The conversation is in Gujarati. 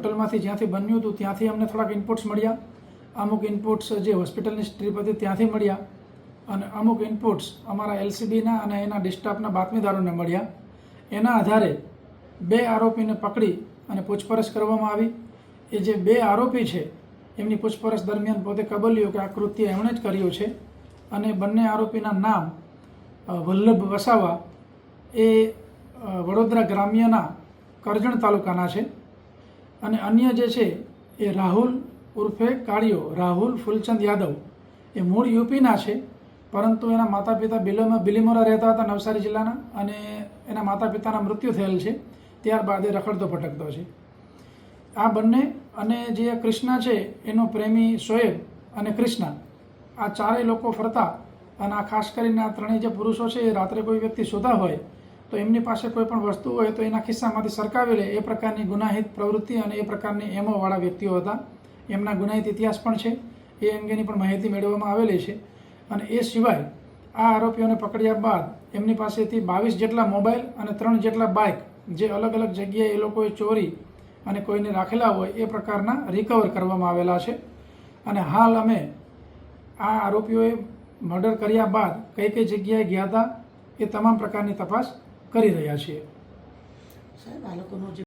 હોટલમાંથી જ્યાંથી બન્યું હતું ત્યાંથી અમને થોડાક ઇનપુટ્સ મળ્યા, અમુક ઇનપુટ્સ જે હોસ્પિટલની સ્ટ્રીપ હતી ત્યાંથી મળ્યા અને અમુક ઇનપુટ્સ અમારા એલસીબીના અને એના ડિસ્ટાફના બાતમીદારોને મળ્યા. એના આધારે 2 આરોપીને પકડી અને પૂછપરછ કરવામાં આવી. એ જે 2 આરોપી છે એમની પૂછપરછ દરમિયાન પોતે કબૂલ્યું કે આ કૃત્ય એમણે જ કર્યું છે અને બંને આરોપીના નામ વલ્લભ વસાવા એ વડોદરા ગ્રામ્યના કરજણ તાલુકાના છે અને અન્ય જે છે એ રાહુલ ઉર્ફે કાળિયો રાહુલ ફૂલચંદ યાદવ એ મૂળ યુપીના છે, પરંતુ એના માતા પિતા બિલીમોરા રહેતા હતા નવસારી જિલ્લાના અને એના માતા પિતાના મૃત્યુ થયેલ છે. ત્યારબાદ એ રખડતો ભટકતો છે. આ બંને અને જે કૃષ્ણા છે એનો પ્રેમી શોએબ અને કૃષ્ણા, આ ચારેય લોકો ફરતા અને આ ખાસ કરીને આ ત્રણેય જે પુરુષો છે એ રાત્રે કોઈ વ્યક્તિ સૂતા હોય તો એમની પાસે કોઈ પણ વસ્તુ હોય તો એના ખિસ્સામાંથી સરકાવી લે એ પ્રકારની ગુનાહિત પ્રવૃત્તિ અને એ પ્રકારની એમોવાળા વ્યક્તિઓ હતા. એમના ગુનાહિત ઇતિહાસ પણ છે, એ અંગેની પણ માહિતી મેળવવામાં આવેલી છે. અને એ સિવાય આ આરોપીઓને પકડ્યા બાદ એમની પાસેથી 22 જેટલા મોબાઈલ અને 3 જેટલા બાઇક જે અલગ અલગ જગ્યાએ એ લોકોએ ચોરી અને કોઈને રાખેલા હોય એ પ્રકારના રિકવર કરવામાં આવેલા છે. અને હાલ અમે આ આરોપીઓએ મર્ડર કર્યા બાદ કઈ કઈ જગ્યાએ ગયા હતા એ તમામ પ્રકારની તપાસ કરી રહ્યા છીએ. સાહેબ, આ લોકોનો જે